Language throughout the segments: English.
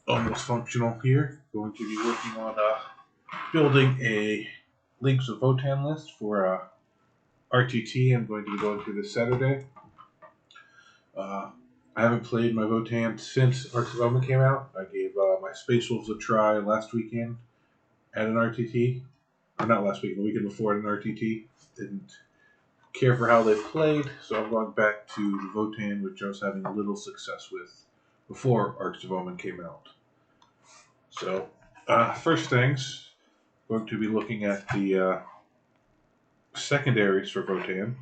almost functional here. Going to be working on building a Leagues of Votann list for RTT. I'm going to be going through this Saturday. I haven't played my Votann since Omen came out. I gave my Space Wolves a try last weekend at an RTT. Or not last week, the weekend before at an RTT. Didn't care for how they played, so I'm going back to the Votann, which I was having a little success with before Arcs of Omen came out. So, first things, going to be looking at the secondaries for Votann.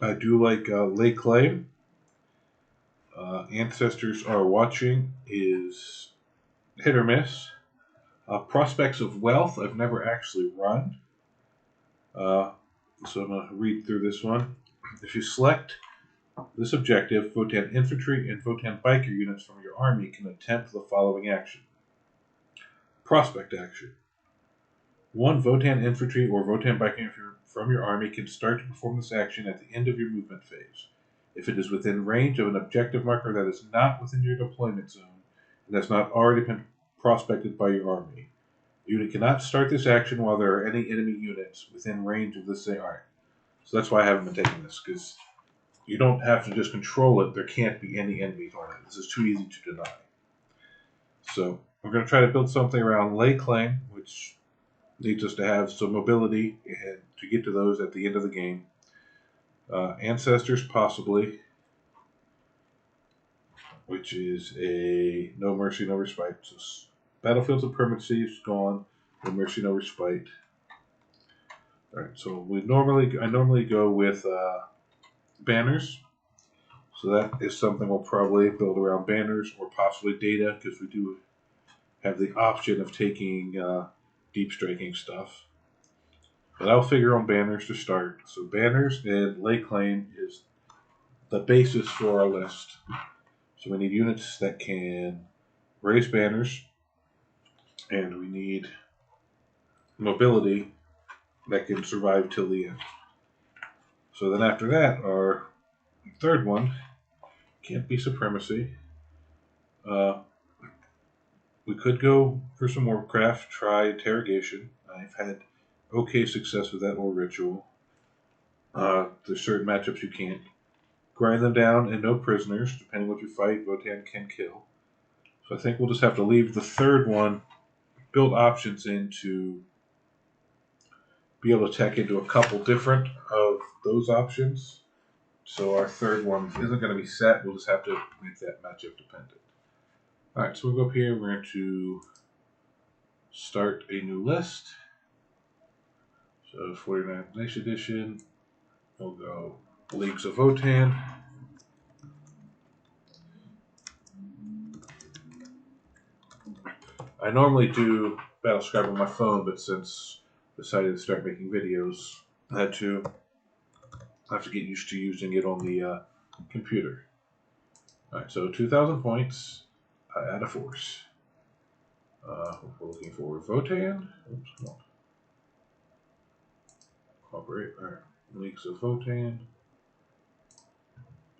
I do like Lake Claim. Ancestors Are Watching is hit or miss. Prospects of Wealth I've never actually run. So I'm going to read through this one. If you select this objective, Votann Infantry and Votann Biker units from your army can attempt the following action. Prospect action. One Votann Infantry or Votann Biker from your army can start to perform this action at the end of your movement phase. If it is within range of an objective marker that is not within your deployment zone and has not already been prospected by your army. The unit cannot start this action while there are any enemy units within range of this thing. Alright, so that's why I haven't been taking this, because you don't have to just control it. There can't be any enemies on it. This is too easy to deny. So we're going to try to build something around Lay Claim, which needs us to have some mobility and to get to those at the end of the game. Ancestors, possibly, which is a No Mercy, No Respite. So Battlefields of Permanency is gone. No Mercy, No Respite. Alright, so I normally go with banners. So that is something we'll probably build around banners or possibly data, because we do have the option of taking deep striking stuff. But I'll figure on banners to start. So banners and Lay Claim is the basis for our list. So we need units that can raise banners, and we need mobility that can survive till the end. So then after that, our third one can't be Supremacy. We could go for some Warcraft, try Interrogation. I've had okay success with that, or Ritual. There's certain matchups you can't. Grind them down and no prisoners. Depending what you fight, Votann can kill. So I think we'll just have to leave the third one, build options in to be able to tech into a couple different of those options. So our third one isn't going to be set. We'll just have to make that matchup dependent. Alright, so we'll go up here. We're going to start a new list. So 49th Nation Edition. We'll go Leagues of Votann. I normally do Battlescribe on my phone, but since I decided to start making videos, I have to get used to using it on the computer. Alright, so 2,000 points. I add a force. We're looking for Votann. Oops, come on. Cooperate. Alright, Leagues of Votann.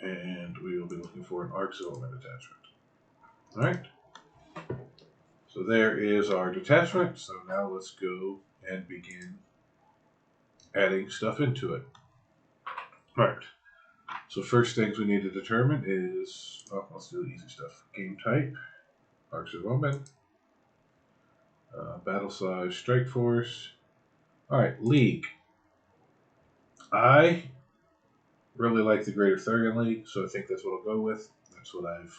And we will be looking for an Arcs of Omen detachment. Alright. So there is our detachment. So now let's go and begin adding stuff into it. Alright. So first things we need to determine is, let's do the easy stuff. Game type, Arcs of Omen. Battle size, Strike Force. Alright, League. I really like the Greater Thurian League, so I think that's what I'll go with. That's what I've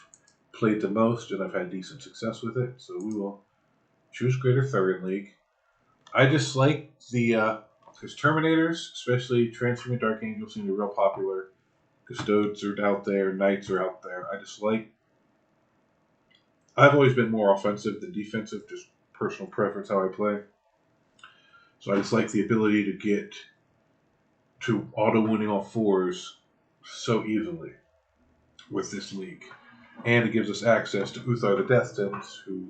played the most, and I've had decent success with it. So we will choose Greater Thurian League. I just like the because Terminators, especially Transforming Dark Angels, seem to be real popular. Custodes are out there, Knights are out there. I've always been more offensive than defensive, just personal preference how I play. So I just like the ability to get to auto-winning all fours so easily with this league. And it gives us access to Uthar the Death Tens, who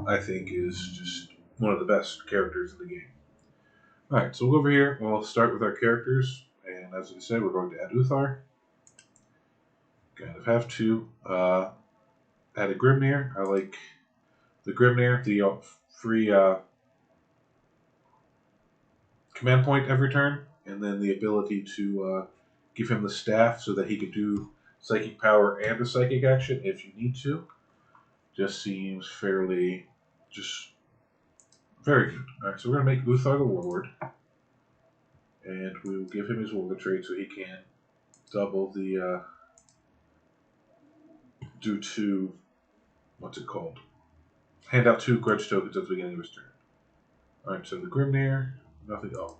I think is just one of the best characters in the game. Alright, so we'll go over here. We'll start with our characters. And as I said, we're going to add Uthar. Kind of have to. add a Grimnir. I like the Grimnir, the free command point every turn, and then the ability to give him the staff so that he could do psychic power and a psychic action if you need to. Just seems fairly, just very good. Alright, so we're going to make Uthar the Warlord, and we will give him his Warlord trait so he can double the, do 2, what's it called? Hand out 2 grudge tokens at the beginning of his turn. Alright, so the Grimnir, nothing, oh,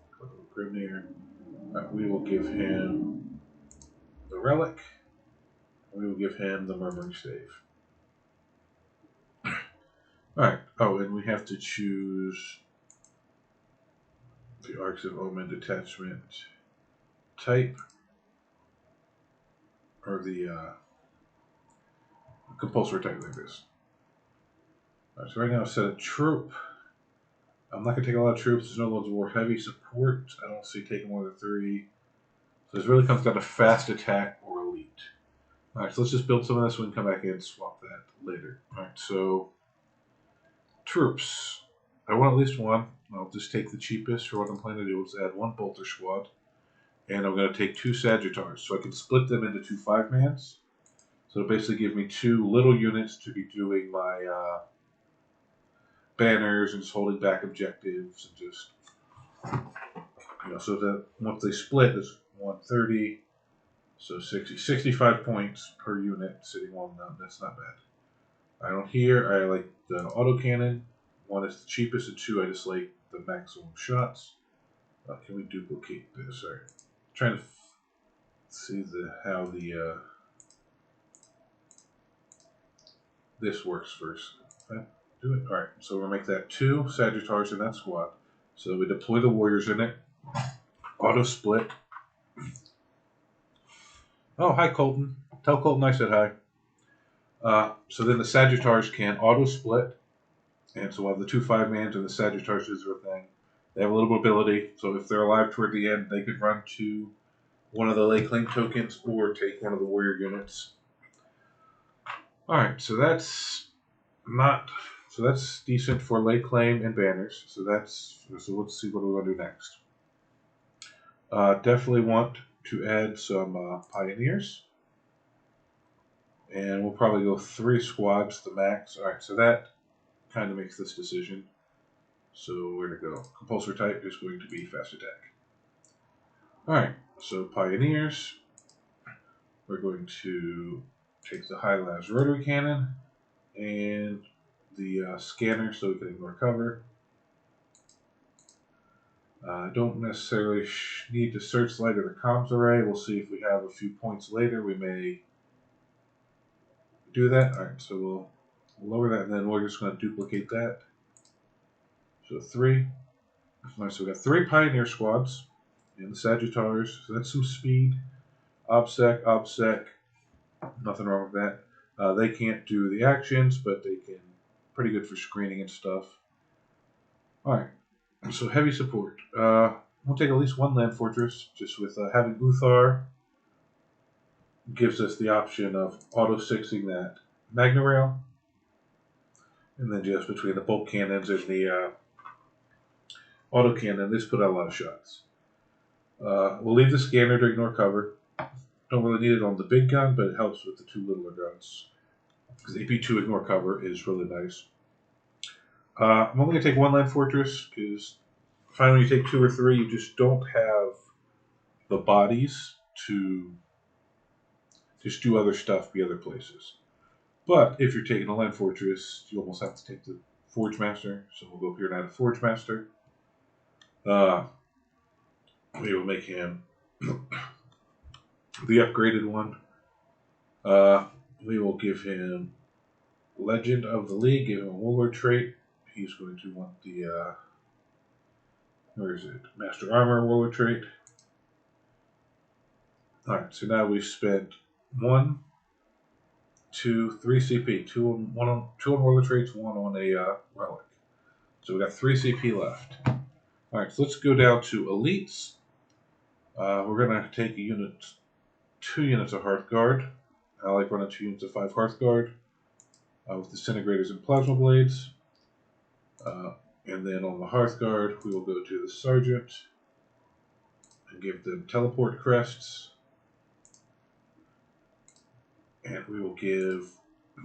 Grimnir. Right, we will give him the Relic, and we will give him the Murmuring Stave. Alright, oh, and we have to choose the Arcs of Omen detachment type, or the compulsory type like this. Alright, so right now I set a troop. I'm not going to take a lot of troops. There's no loads of war heavy support. I don't see taking more than 3. So this really comes down to fast attack or elite. Alright, so let's just build some of this. We can come back in and swap that later. Alright, so troops. I want at least one. I'll just take the cheapest for what I'm planning to do. Let's add 1 Bolter Squad. And I'm going to take 2 Sagittars. So I can split them into 2 5-mans. So it'll basically give me 2 little units to be doing my banners and just holding back objectives and just, so that once they split is 130, so 65 points per unit sitting on them. That's not bad. I don't hear. I like the autocannon. 1 is the cheapest, and 2 I just like the maximum shots. Can we duplicate this? Sorry, trying to see how the this works first. Do it. Alright, so we'll make that 2 Sagittars in that squad. So we deploy the warriors in it. Auto split. Oh, hi Colton. Tell Colton I said hi. So then the Sagittars can auto split. And so we'll have the 2 5-mans and the Sagittars do their thing. They have a little mobility, so if they're alive toward the end, they could run to one of the lay claim tokens or take one of the warrior units. Alright, so that's decent for lay claim and banners. So let's see what we're going to do next. Definitely want to add some pioneers, and we'll probably go 3 squads, the max. All right, so that kind of makes this decision. So where to go? Compulsory type is going to be fast attack. All right, so pioneers. We're going to take the high las rotary cannon and the scanner so we can ignore cover. Don't necessarily need to searchlight or the comms array. We'll see if we have a few points later. We may do that. All right, so we'll lower that, and then we're just going to duplicate that. So 3. All right, so we got 3 pioneer squads in the Sagittars. So that's some speed. OBSEC. Nothing wrong with that. They can't do the actions, but they can. Pretty good for screening and stuff. All right. So heavy support. We'll take at least 1 land fortress, just with having Uthar gives us the option of auto-6ing that Magna Rail. And then just between the bolt cannons and the auto cannon, this put out a lot of shots. We'll leave the scanner to ignore cover. Don't really need it on the big gun, but it helps with the 2 littler guns. Because AP2 ignore cover is really nice. I'm only going to take 1 land fortress, because finally when you take 2 or 3, you just don't have the bodies to just do other stuff, be other places. But if you're taking a land fortress, you almost have to take the Forge Master. So we'll go up here and add a Forge Master. We will make him the upgraded one. We will give him Legend of the League, give him a Warlord trait. He's going to want the, where is it? Master Armor Warlord trait. Alright, so now we've spent 1, 2, 3 CP. 2 on Warlord traits, 1 on a Relic. So we got 3 CP left. Alright, so let's go down to Elites. We're going to take 2 units of Hearthguard. I like running 2 units of 5 Hearthguard. with disintegrators and plasma blades. And then on the Hearthguard, we will go to the Sergeant and give them teleport crests. And we will give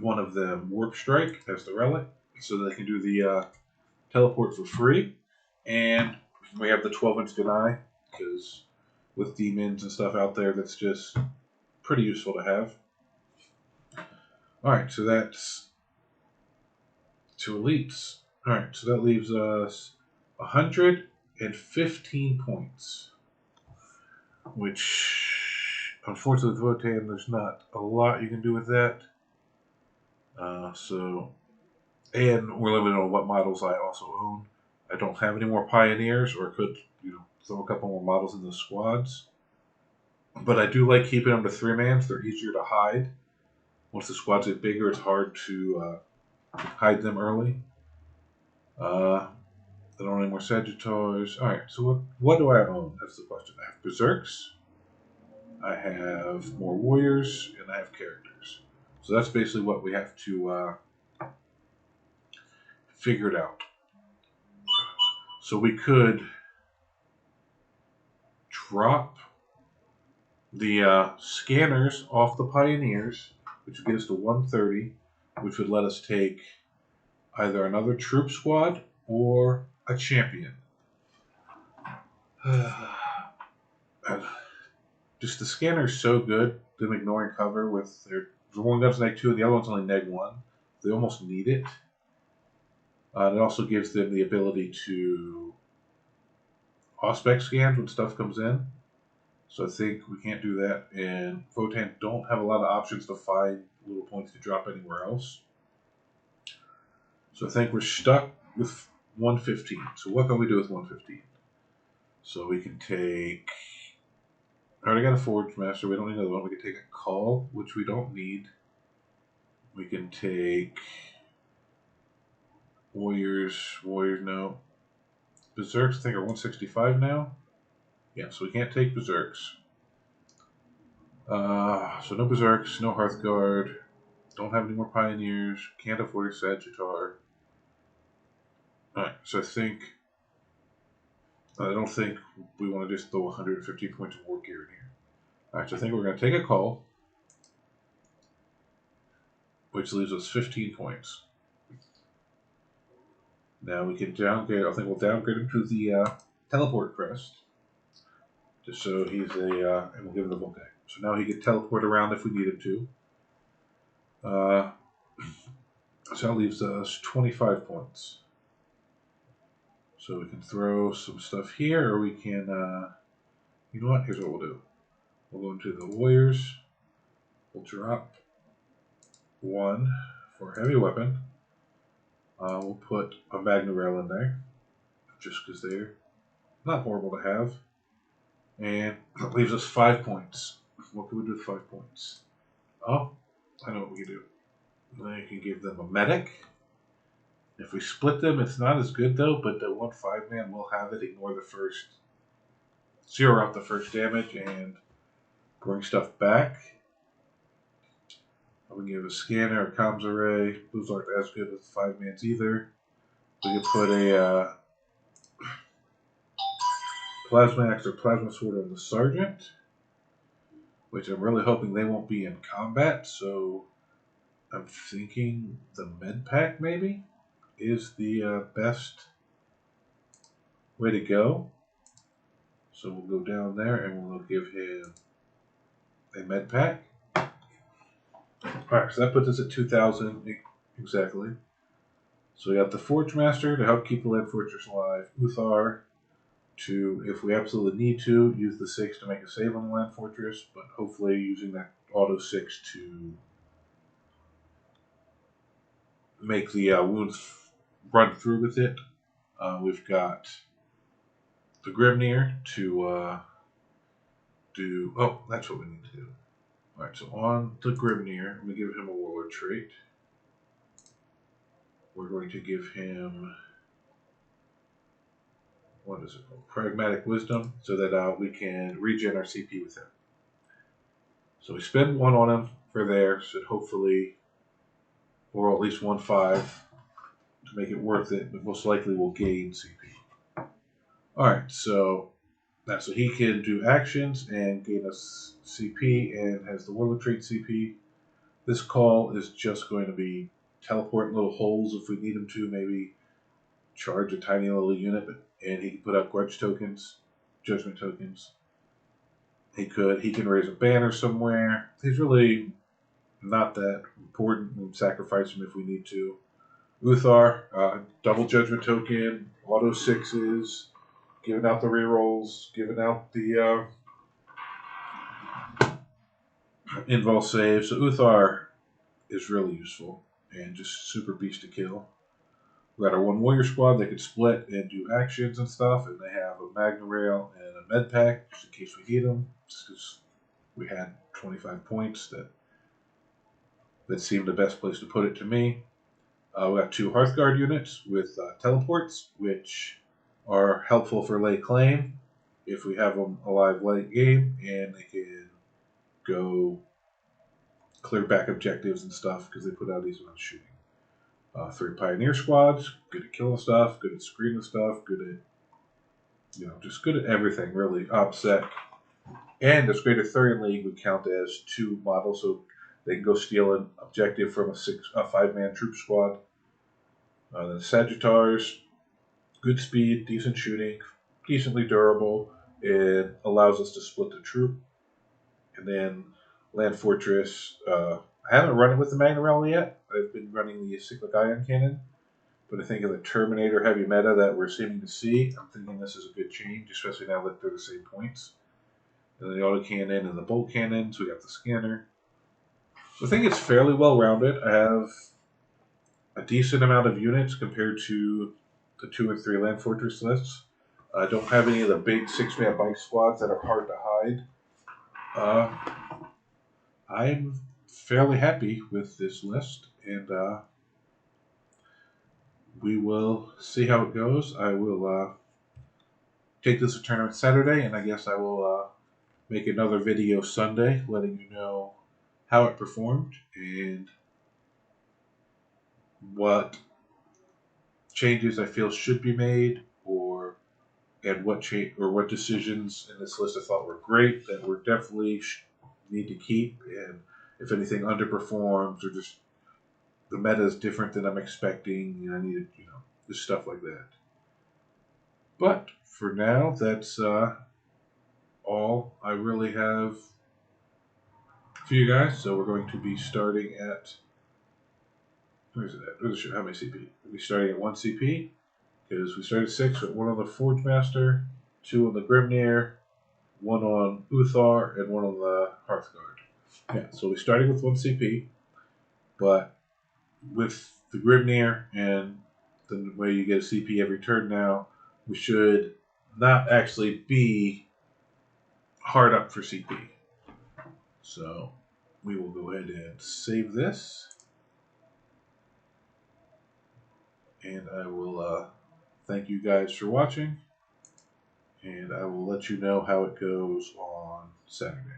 one of them Warp Strike as the relic, so they can do the teleport for free. And we have the 12-inch deny, because with demons and stuff out there, that's just pretty useful to have. Alright, so that's 2 elites. Alright, so that leaves us 115 points. Which, unfortunately, with Votann, there's not a lot you can do with that. And we're limited on what models I also own. I don't have any more Pioneers, or could, throw a couple more models in the squads. But I do like keeping them to 3-mans. They're easier to hide. Once the squads get bigger, it's hard to hide them early. I don't have any more Sagittars. Alright, so what do I own? That's the question. I have Berserks, I have more Warriors, and I have Characters. So that's basically what we have to figure it out. So we could drop the scanners off the Pioneers, which would get us to 130, which would let us take either another troop squad or a champion. Just the scanner's so good, them ignoring cover with the one gun's -2, the other one's only -1. They almost need it. It also gives them the ability to Auspex scans when stuff comes in. So I think we can't do that. And Votann don't have a lot of options to find little points to drop anywhere else. So I think we're stuck with 115. So what can we do with 115? So we can take... I already got a Forge Master. We don't need another one. We can take a Call, which we don't need. We can take... Warriors, no. Berserks, I think, are 165 now. Yeah, so we can't take Berserks. So no Berserks, no Hearthguard. Don't have any more Pioneers. Can't afford a Sagittar. Alright, so I don't think we want to just throw 150 points of war gear in here. Alright, so I think we're going to take a Call, which leaves us 15 points. Now we can downgrade, I think we'll downgrade him to the Teleport Crest. Just so he's and we'll give him the Volcanic. So now he can teleport around if we need him to. So that leaves us 25 points. So we can throw some stuff here, or we can, you know what, here's what we'll do. We'll go into the Warriors. We'll drop 1 for heavy weapon. We'll put a Magna Rail in there, just because they're not horrible to have. And that leaves us 5 points. What can we do with 5 points? Oh, I know what we can do. I can give them a medic. If we split them, it's not as good though, but the 1 5-man will have it ignore the first, zero out the first damage and bring stuff back. We can give a scanner, a comms array. Those aren't as good with 5-mans either. We can put a Plasma Axe or Plasma Sword on the Sergeant, which I'm really hoping they won't be in combat, so I'm thinking the Med Pack maybe is the best way to go. So we'll go down there and we'll give him a Med Pack. Alright, so that puts us at 2,000 exactly. So we got the Forge Master to help keep the Land Fortress alive. Uthar to, if we absolutely need to, use the 6 to make a save on the Land Fortress, but hopefully using that auto 6 to make the wounds run through with it. We've got the Grimnir to do... Oh, that's what we need to do. Alright, so on the Grimnir, I'm going to give him a Warlord trait. We're going to give him... What is it called? Pragmatic Wisdom, so that we can regen our CP with him. So we spend 1 on him for there, should hopefully or at least 1/5 to make it worth it, but most likely will gain CP. Alright, so he can do actions and gain us CP and has the Warlord trait CP. This call is just going to be teleport little holes if we need him to, maybe charge a tiny little unit, and he can put out grudge tokens, judgment tokens. He can raise a banner somewhere. He's really not that important. We can sacrifice him if we need to. Uthar, double judgment token, auto 6s, giving out the rerolls, giving out the invul save. So Uthar is really useful and just super beast to kill. We got our 1 warrior squad that can split and do actions and stuff, and they have a Magna Rail and a med pack just in case we need them. Just because we had 25 points, that seemed the best place to put it to me. We got 2 Hearthguard units with teleports, which are helpful for lay claim if we have them alive late game, and they can go clear back objectives and stuff because they put out easy on shooting. 3 Pioneer squads, good at killing stuff, good at screening stuff, good at, just good at everything, really. OPSEC. And this Great Arthurian League would count as 2 models, so they can go steal an objective from a 5-man troop squad. The Sagittars, good speed, decent shooting, decently durable. It allows us to split the troop. And then Land Fortress, I haven't run it with the Magna Rail yet. I've been running the Cyclic Ion Cannon. But I think in the Terminator heavy meta that we're seeming to see, I'm thinking this is a good change, especially now that they're the same points. And the auto cannon and the bolt cannons, we got the scanner. So I think it's fairly well rounded. I have a decent amount of units compared to the 2 and 3 Land Fortress lists. I don't have any of the big 6-man bike squads that are hard to hide. I'm fairly happy with this list, and we will see how it goes. I will take this to tournament Saturday, and I guess I will make another video Sunday letting you know how it performed and what changes I feel should be made, and what decisions in this list I thought were great that we're definitely need to keep, and if anything underperforms or just the meta is different than I'm expecting, and I need to, just stuff like that. But for now, that's all I really have for you guys. So we're going to be starting at, where's it at? Where's the show? How many CP? We'll be starting at 1 CP because we started 6 with 1 on the Forge Master, 2 on the Grimnir, 1 on Uthar, and 1 on the Hearthguard. Yeah, so we started with 1 CP, but with the Grimnir and the way you get a CP every turn now, we should not actually be hard up for CP. So we will go ahead and save this, and I will thank you guys for watching, and I will let you know how it goes on Saturday.